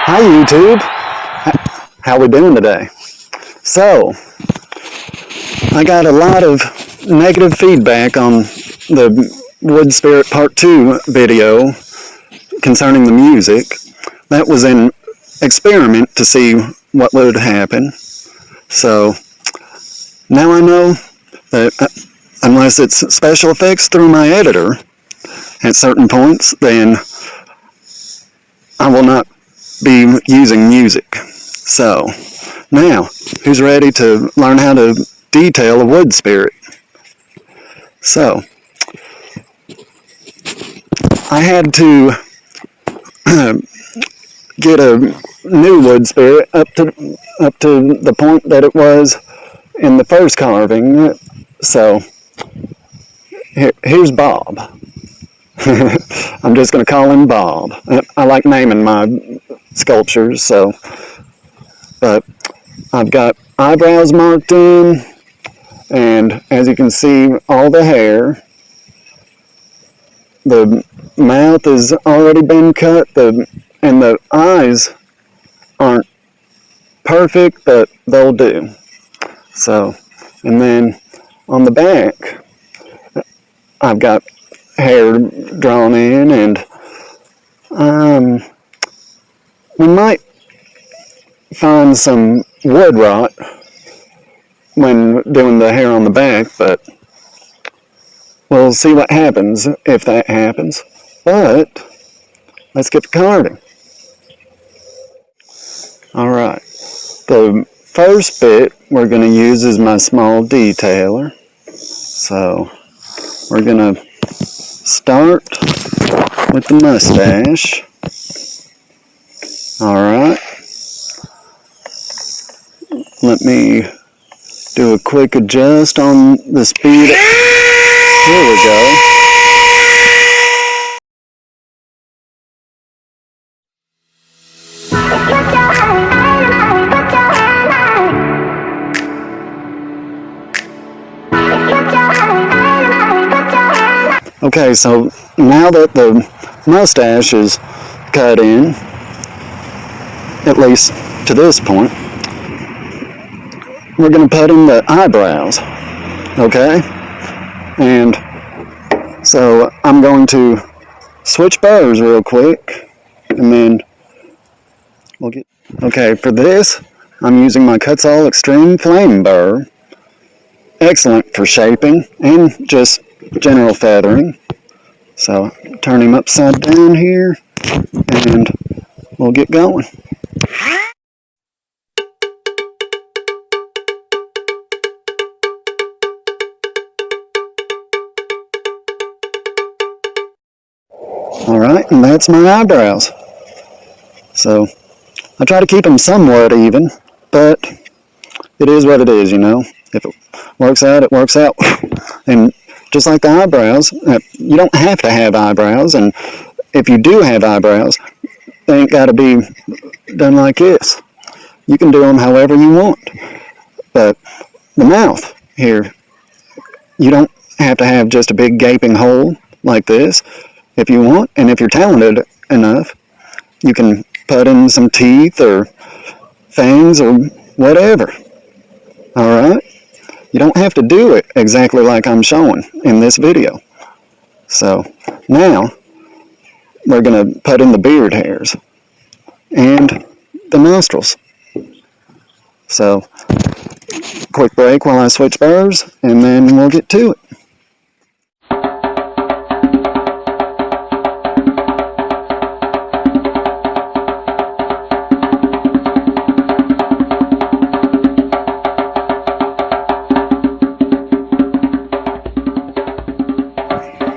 Hi YouTube, how we doing today? So, I got a lot of negative feedback on the Wood Spirit Part 2 video concerning the music. That was an experiment to see what would happen. So, now I know that unless it's special effects through my editor at certain points, then I will not be using music. So, now, who's ready to learn how to detail a wood spirit? So, I had to get a new wood spirit up to the point that it was in the first carving. So, here's Bob. I'm just going to call him Bob. I like naming my sculptures, so. But I've got eyebrows marked in, and as you can see, all the hair. The mouth has already been cut, and the eyes aren't perfect, but they'll do. So, and then on the back, I've got hair drawn in, and we might find some wood rot when doing the hair on the back, but we'll see what happens if that happens. But let's get to carving. Alright, the first bit we're going to use is my small detailer. So we're going to start with the mustache. Alright, let me do a quick adjust on the speed. Here we go. Okay, so now that the mustache is cut in, at least to this point, we're going to put in the eyebrows, okay? And so I'm going to switch burrs real quick, and then we'll get... Okay, for this, I'm using my Kutzall Extreme Flame burr. Excellent for shaping and just general feathering. So turn him upside down here, and we'll get going. Alright, and that's my eyebrows. So I try to keep them somewhat even, but it is what it is, you know. If it works out, it works out. And just like the eyebrows, you don't have to have eyebrows, and if you do have eyebrows, they ain't got to be done like this. You can do them however you want. But the mouth here, you don't have to have just a big gaping hole like this if you want, and if you're talented enough, you can put in some teeth or fangs or whatever. Alright? You don't have to do it exactly like I'm showing in this video. So now we're going to put in the beard hairs and the nostrils. So quick break while I switch burrs, and then we'll get to it.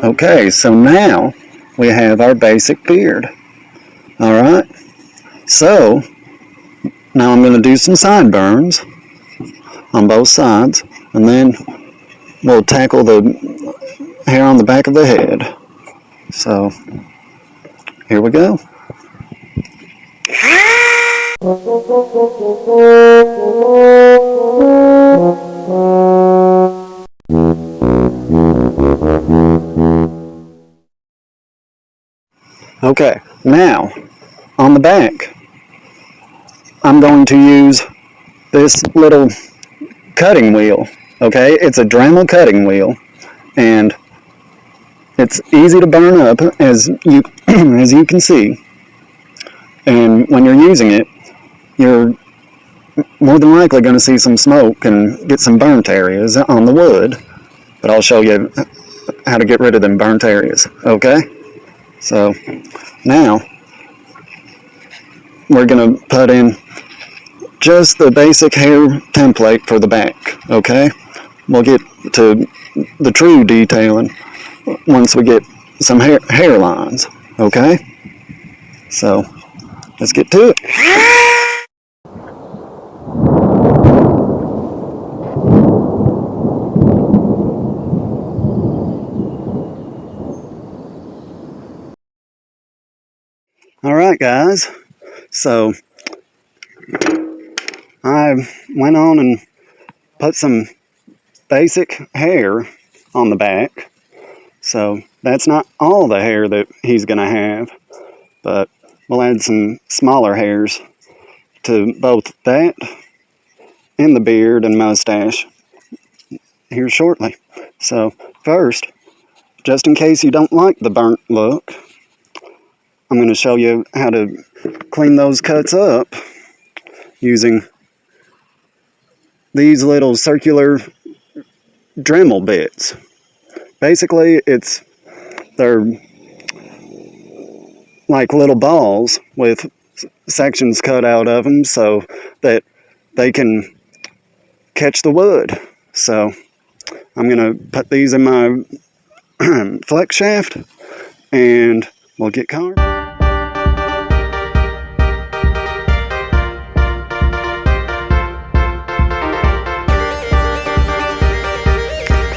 Okay, so now we have our basic beard. Alright, so now I'm going to do some sideburns on both sides, and then we'll tackle the hair on the back of the head. So here we go. Okay, now on the back, I'm going to use this little cutting wheel. Okay, it's a Dremel cutting wheel, and it's easy to burn up, as you as you can see. And when you're using it, you're more than likely going to see some smoke and get some burnt areas on the wood. But I'll show you how to get rid of them burnt areas. Okay, so now we're going to put in just the basic hair template for the back. Okay, we'll get to the true detailing once we get some hair lines. Okay, so let's get to it. All right, guys, so I went on and put some basic hair on the back. So that's not all the hair that he's going to have, but we'll add some smaller hairs to both that and the beard and mustache here shortly. So first, just in case you don't like the burnt look, I'm going to show you how to clean those cuts up using these little circular Dremel bits. Basically, they're like little balls with sections cut out of them so that they can catch the wood. So I'm going to put these in my flex shaft and we'll get carved.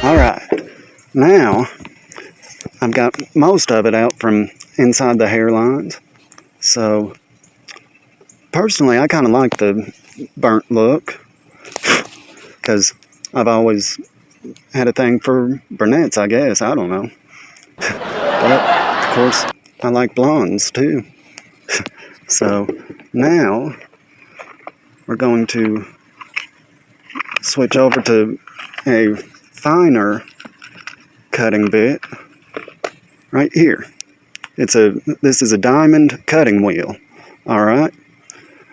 Alright, now I've got most of it out from inside the hairlines. So personally, I kind of like the burnt look because I've always had a thing for brunettes, I guess. I don't know. But of course, I like blondes too. So now we're going to switch over to a finer cutting bit right here. This is a diamond cutting wheel. All right,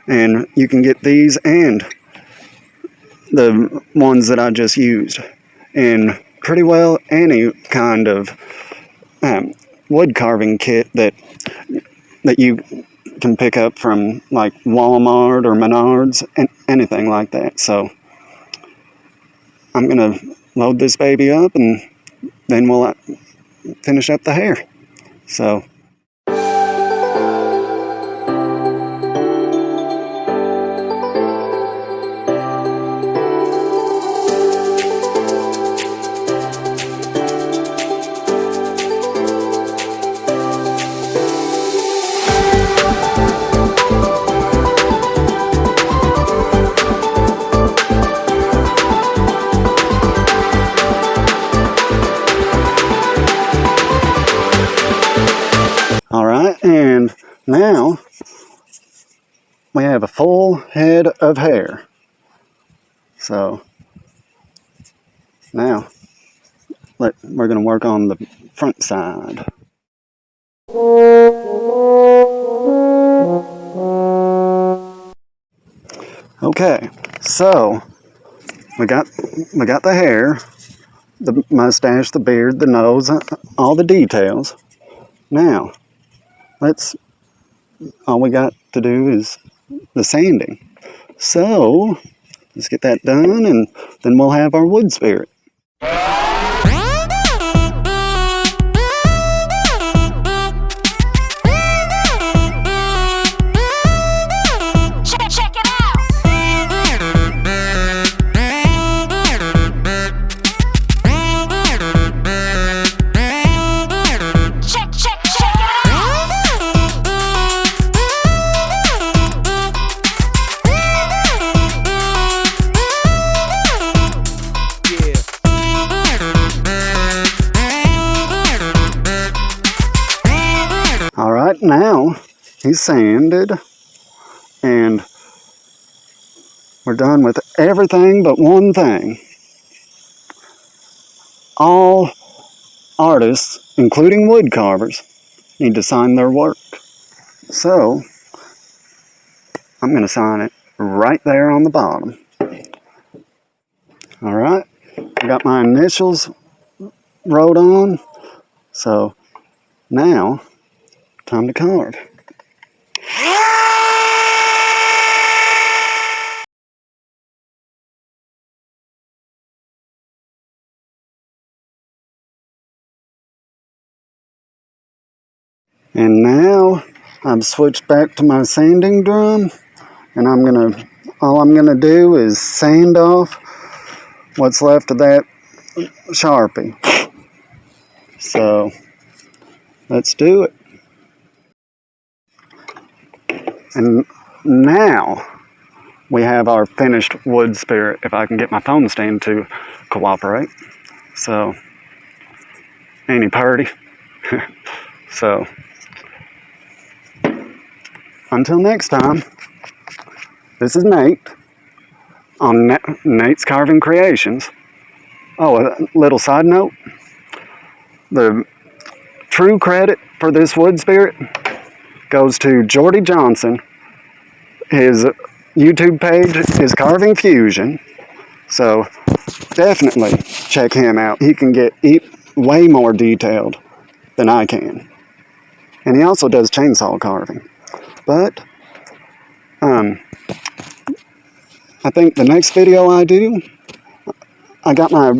and you can get these and the ones that I just used in pretty well any kind of wood carving kit that you can pick up from like Walmart or Menards and anything like that. So I'm gonna load this baby up and then we'll finish up the hair. So and now we have a full head of hair. So now we're going to work on the front side. Okay, so we got the hair, the mustache, the beard, the nose, all the details. Now all we got to do is the sanding. So let's get that done and then we'll have our wood spirit. Now he's sanded and we're done with everything but one thing. All artists, including wood carvers, need to sign their work. So, I'm going to sign it right there on the bottom. Alright, I got my initials wrote on, so now, time to carve. And now, I've switched back to my sanding drum, and all I'm gonna do is sand off what's left of that Sharpie. So, let's do it. And now, we have our finished wood spirit, if I can get my foam stand to cooperate. So, ain't he purty? So, until next time, this is Nate on Nate's Carving Creations. Oh, a little side note. The true credit for this wood spirit goes to Jordy Johnson. His YouTube page is Carving Fusion. So definitely check him out. He can get way more detailed than I can. And he also does chainsaw carving. But I think the next video I do, I got my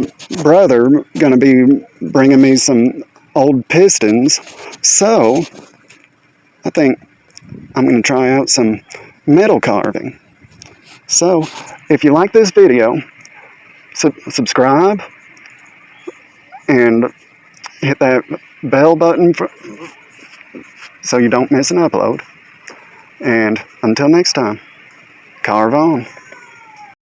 brother gonna be bringing me some old pistons. So I think I'm gonna try out some metal carving. So if you like this video, subscribe and hit that bell button so you don't miss an upload. And until next time, carve on.